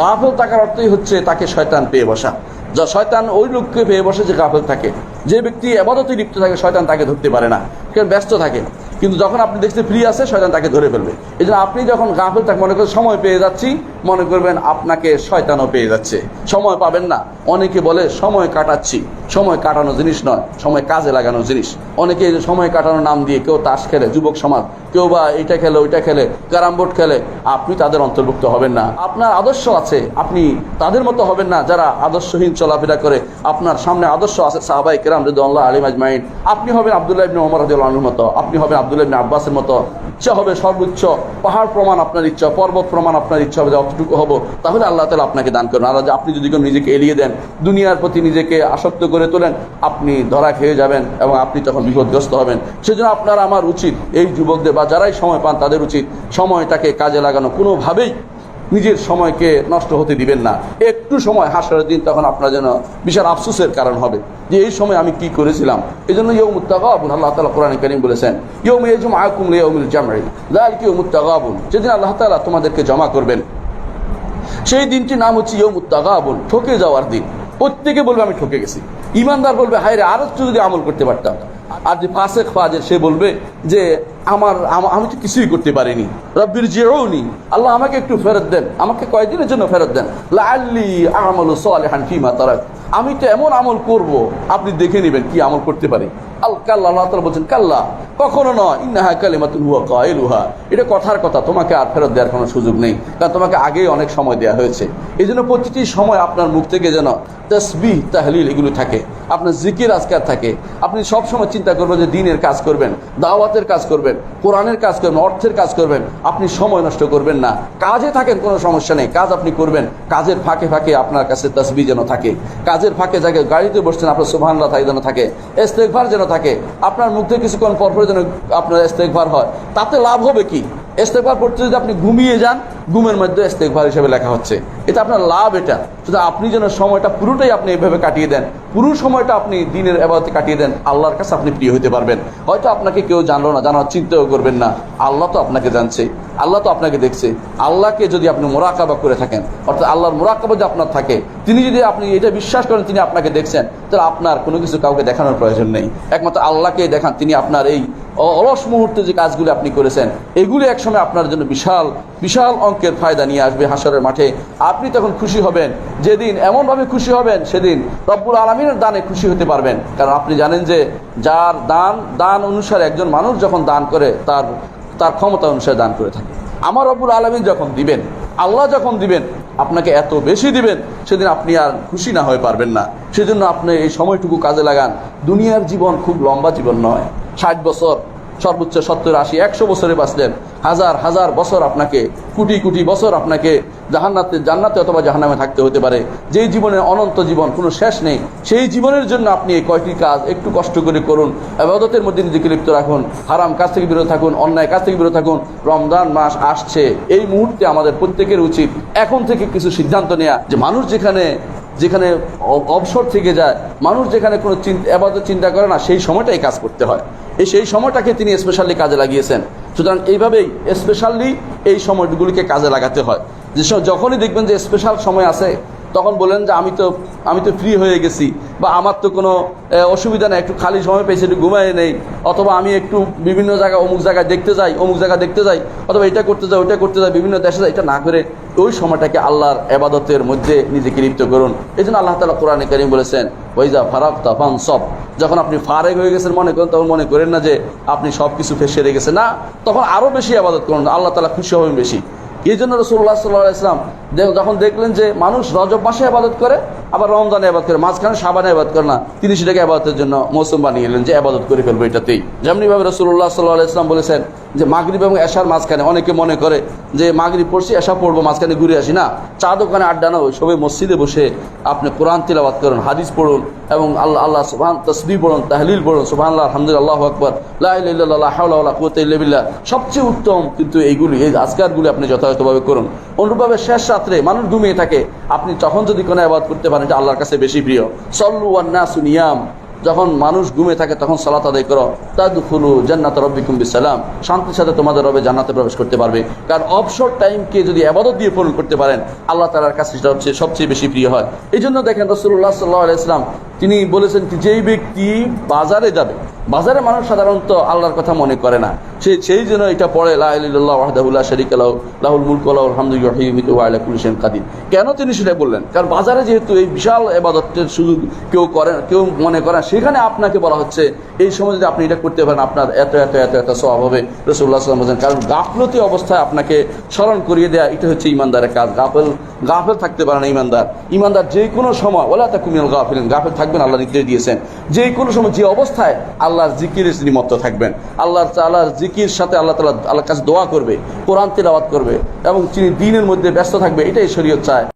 গাফেল থাকার অর্থই হচ্ছে তাকে শয়তান পেয়ে বসা। যা শয়তান ওই লোককে পেয়ে বসে যে গাফেল থাকে। যে ব্যক্তি ইবাদতে লিপ্ত থাকে শয়তান তাকে ধরতে পারে না, কারণ ব্যস্ত থাকে। কিন্তু যখন আপনি দেখতে ফ্রি আছে শয়তান তাকে ধরে ফেলবে। এই জন্য আপনি যখন গাফেল থাকেন, মনে করেন সময় পেয়ে যাচ্ছি, মনে করবেন আপনাকে শয়তানও পেয়ে যাচ্ছে, সময় পাবেন না। অনেকে বলে সময় কাটাচ্ছি, সময় কাটানো জিনিস নয়, সময় কাজে লাগানো জিনিস। অনেকে সময় কাটানোর নাম দিয়ে কেউ তাস খেলে, যুবক সমাজ, কেউ বা এটা খেলে ওইটা খেলে, ক্যারাম বোর্ড খেলে। আপনি তাদের অন্তর্ভুক্ত হবেন না। আপনার আদর্শ আছে, আপনি তাদের মতো হবেন না যারা আদর্শহীন চলাফেরা করে। আপনার সামনে আদর্শ আছে সাহাবায়ে কেরাম রাদিয়াল্লাহু আলাইহিম আজমাইন। আপনি হবেন আব্দুল্লাহ ইবনে ওমর রাদিয়াল্লাহু আনহুর মতো, আপনি হবেন আব্দুল্লাহ ইবনে আব্বাসের মতো। ইচ্ছা হবে সর্বোচ্চ পাহাড় প্রমাণ আপনার ইচ্ছা, পর্বত প্রমাণ আপনার ইচ্ছা হবে যে অতটুকু হব, তাহলে আল্লাহ তাআলা আপনাকে দান করেন। আর আপনি যদি নিজেকে এড়িয়ে দেন, দুনিয়ার প্রতি নিজেকে আসক্ত করে তোলেন, আপনি ধরা খেয়ে যাবেন এবং আপনি তখন বিপদগ্রস্ত হবেন। সেজন্য আপনার আমার উচিত, এই যুবকদের বা যারাই সময় পান তাদের উচিত সময়টাকে কাজে লাগানো। কোনোভাবেই নিজের সময়কে নষ্ট হতে দিবেন না। একটু সময় হাসরের দিন তখন আপনার জন্য বিশাল আফসোসের কারণ হবে যে এই সময় আমি কি করেছিলাম। এই জন্য ইয়াউমুত তাগাবুন, আল্লাহ তাআলা কোরআনে কারীম বলেছেন, ইয়াউমা ইয়াজমাউকুম লিয়াউমিল জামঈ যালিকা ইয়াউমুত তাগাবুন। যেদিন আল্লাহ তাআলা তোমাদেরকে জমা করবেন, সেই দিনটির নাম হচ্ছে ইয়াউমুত তাগাবুন, ঠকে যাওয়ার দিন। প্রত্যেকে বলবে আমি ঠকে গেছি। ইমানদার বলবে হায় রে, আরো একটু যদি আমল করতে পারতাম। আর যে ফাসিক ফাজির, সে বলবে যে আমি তো কিছুই করতে পারিনি, রব্বির জিউনি, আল্লাহ আমাকে একটু ফেরত দেন, আমাকে কয়েকদিনের জন্য ফেরত দেন, লাআল্লি আ'মালু সালিহান ফীমা তারাক, আমি তো এমন আমল করব আপনি দেখে নেবেন কি আমল করতে পারি। কাল্লা, আল্লাহ তাআলা বলছেন কাল্লা, কখনো নয়, ইন্নাহা কালিমাতুন হুয়া কাইলুহা, এটা কথার কথা, তোমাকে আর ফেরত দেওয়ার কোনো সুযোগ নেই, কারণ তোমাকে আগেই অনেক সময় দেওয়া হয়েছে। এই জন্য প্রতিটি সময় আপনার মুখ থেকে যেন তাসবিহ তাহলিল এগুলো থাকে, আপনার জিকির আজকার থাকে। আপনি সব সময় চিন্তা করবেন যে দ্বীনের কাজ করবেন, দাওয়াতের কাজ করবেন, কোরআনের কাজ করবেন, অর্থের কাজ করবেন। আপনি সময় নষ্ট করবেন না। কাজে থাকেন, কোনো সমস্যা নেই, কাজ আপনি করবেন। কাজের ফাঁকে ফাঁকে আপনার কাছে তাসবিহ যেন থাকে, কাজের ফাঁকে জায়গায় গাড়িতে বসছেন আপনার সুবহানাল্লাহ যেন থাকে, ইস্তেগফার যেন থাকে। আপনার মুখ থেকে কিছুক্ষণ পরপর যেন আপনার ইস্তেগফার হয়। তাতে লাভ হবে কি? ইস্তেগফার পড়তে যদি আপনি ঘুমিয়ে যান, ঘুমের মধ্যে ইস্তেগফার হিসেবে লেখা হচ্ছে, এটা আপনার লাভ। এটা শুধু আপনি যেন সময়টা পুরোটাই আপনি এইভাবে কাটিয়ে দেন, পুরো সময়টা আপনি দ্বীনের ইবাদতে কাটিয়ে দেন, আল্লাহর কাছে আপনি প্রিয় হতে পারবেন। হয়তো আপনাকে কেউ জানলো না, জানার চিন্তাও করবেন না, আল্লাহ তো আপনাকে জানছে, আল্লাহ তো আপনাকে দেখছে। আল্লাহকে যদি আপনি মুরাকাবা করে থাকেন, অর্থাৎ আল্লাহর মুরাকাবা যদি আপনার থাকে, তিনি যদি আপনি এটা বিশ্বাস করেন তিনি আপনাকে দেখছেন, তাহলে আপনার কোনো কিছু কাউকে দেখানোর প্রয়োজন নেই। একমাত্র আল্লাহকে দেখান, তিনি আপনার এই অলস মুহূর্তে যে কাজগুলি আপনি করেছেন, এগুলি একসময় আপনার জন্য বিশাল বিশাল অঙ্কের ফায়দা নিয়ে আসবে হাসরের মাঠে। আপনি তখন খুশি হবেন, যেদিন এমনভাবে খুশি হবেন সেদিন রব্বুল আলামিনের দানে খুশি হতে পারবেন। কারণ আপনি জানেন যে যার দান অনুসারে একজন মানুষ যখন দান করে তার ক্ষমতা অনুসারে দান করে থাকে। আমার রব্বুল আলামিন যখন দিবেন, আল্লাহ যখন দিবেন, আপনাকে এত বেশি দিবেন, সেদিন আপনি আর খুশি না হয়ে পারবেন না। সেজন্য আপনি এই সময়টুকু কাজে লাগান। দুনিয়ার জীবন খুব লম্বা জীবন নয়, 60 বছর, সর্বোচ্চ 70, 80, 100 বছরে বাঁচলেন, হাজার হাজার বছর আপনাকে, কোটি কোটি বছর আপনাকে জান্নাতে অথবা জাহান্নামে থাকতে হতে পারে। যেই জীবনের অনন্ত জীবন, কোনো শেষ নেই, সেই জীবনের জন্য আপনি এই কয়টি কাজ একটু কষ্ট করে করুন। ইবাদতের মধ্যে নিজেকে লিপ্ত রাখুন, হারাম কাজ থেকে বিরত থাকুন, অন্যায় কাজ থেকে বিরত থাকুন। রমজান মাস আসছে, এই মুহূর্তে আমাদের প্রত্যেকের উচিত এখন থেকে কিছু সিদ্ধান্ত নেওয়া, যে মানুষ যেখানে অবসর থেকে যায়, মানুষ যেখানে কোনো ইবাদত চিন্তা করে না, সেই সময়টাই কাজ করতে হয়। সেই সময়টাকে তিনি স্পেশালি কাজে লাগিয়েছেন। সুতরাং এইভাবেই স্পেশালি এই সময়গুলিকে কাজে লাগাতে হয়। যখনই দেখবেন যে স্পেশাল সময় আছে, তখন বলেন যে আমি তো ফ্রি হয়ে গেছি, বা আমার তো কোনো অসুবিধা নেই, একটু খালি সময় পেয়েছি, একটু ঘুমায় নেই, অথবা আমি একটু বিভিন্ন জায়গায় অমুক জায়গায় দেখতে যাই, অমুক জায়গায় দেখতে যাই, অথবা এটা করতে যাই, ওইটা করতে যাই, বিভিন্ন দেশে যাই। এটা না করে ওই সময়টাকে আল্লাহর ইবাদতের মধ্যে নিজেকে লিপ্ত করুন। এই জন্য আল্লাহ তাআলা কোরআনে কারীম বলেছেন, ওয়াইজা ফারাগতা ফানসব, যখন আপনি ফারেগ হয়ে গেছেন মনে করেন, তখন মনে করেন না যে আপনি সব কিছু সেরে গেছেন, না, তখন আরও বেশি ইবাদত করুন, আল্লাহ তাআলা খুশি হবেন বেশি। এই জন্য রাসূলুল্লাহ সাল্লাল্লাহু আলাইহি ওয়াসাল্লাম যখন দেখলেন যে মানুষ রজব মাসে ইবাদত করে, আবার রমজানে ইবাদত করে, মাঝখানে শাবানে ইবাদত করে না, তিনি সেটাকে ইবাদতের জন্য মৌসুম বানিয়ে এলেন যে ইবাদত করে ফেলবো এটাতেই। যেমনিভাবে রাসূলুল্লাহ সাল্লাল্লাহু আলাইহি ওয়াসাল্লাম বলেছেন যে মাগরিব এবং এশার মাঝখানে, অনেকে মনে করে যে মাগরিব পড়ছি এশা পড়বো, মাঝখানে ঘুরে আসি, না, চা দোকানে আড্ডা না, সবাই মসজিদে বসে আপনি কোরআন তিলাওয়াত করুন, হাদিস পড়ুন, এবং আল্লাহ সুবহান তাসবিহ পড়ুন, তাহলিল পড়ুন, সুবহানাল্লাহ, আলহামদুলিল্লাহ, আল্লাহু আকবার, লা ইলাহা ইল্লাল্লাহ, লা হাওলা ওয়ালা কুওয়াতা ইল্লা বিল্লাহ। সবচেয়ে উত্তম কিন্তু এইগুলি, এই আজকারগুলি আপনি যথাযথভাবে করুন। অনুরূপভাবে শেষ রাত্রে মানুষ ঘুমিয়ে থাকে, আপনি তখন যদি কোনো ইবাদত করতে পারেন, এটা আল্লাহর কাছে বেশি প্রিয়। সল্লু ওয়ান নাসু নিয়াম, যখন মানুষ ঘুমে থাকে তখন সালাত আদায় করো, তাদখুলু জান্নাত রাব্বিকুম বিসালাম, শান্তির সাথে তোমাদের রবে জান্নাতে প্রবেশ করতে পারবে। কারণ অবসর টাইমকে যদি ইবাদত দিয়ে পূরণ করতে পারেন আল্লাহ তাআলার কাছে সেটা হচ্ছে সবচেয়ে বেশি প্রিয় হয়। এই জন্য দেখেন রাসূলুল্লাহ সাল্লাল্লাহু আলাইহি ওয়াসাল্লাম তিনি বলেছেন কি, যেই ব্যক্তি বাজারে যাবে, বাজারে মানুষ সাধারণত আল্লাহর কথা মনে করে না, সেই জন্য এটা পড়ে লা ইলাহা ইল্লাল্লাহু ওয়াহদাহু লা শারীকা লাহু লাহুল মুলকু ওয়া লাহুল হামদু ইউহয়ি ওয়া ইউমীতু ওয়া আলা কুল্লি শাইইন কাদির। কেন তিনি সেটা বললেন? কারণ বাজারে যেহেতু এই বিশাল ইবাদতের সুযোগ কেউ মনে করে, সেখানে আপনাকে বলা হচ্ছে এই সময় যদি আপনি এটা করতে পারেন আপনার এত এত এত এত সওয়াব হবে। রাসূলুল্লাহ সাল্লাল্লাহু আলাইহি ওয়াসাল্লাম বলেন, কারণ গাফলতি অবস্থায় আপনাকে স্মরণ করিয়ে দেয়া এটা হচ্ছে ইমানদারের কাজ। গাফেল থাকতে পারে না ইমানদার যে কোনো সময় ওয়ালা তাকুনু মিনাল গাফিলিন, গাফেল থাকবেন আল্লাহ নির্দেশ দিয়েছেন। যে কোনো সময় যে অবস্থায় আল্লাহর জিকিরে তিনি মত্ত থাকবেন, আল্লাহর জিকির সাথে আল্লাহর কাছে দোয়া করবে, কোরআন তিলাওয়াত করবে এবং তিনি দ্বীনের মধ্যে ব্যস্ত থাকবে, এটাই শরীয়ত চায়।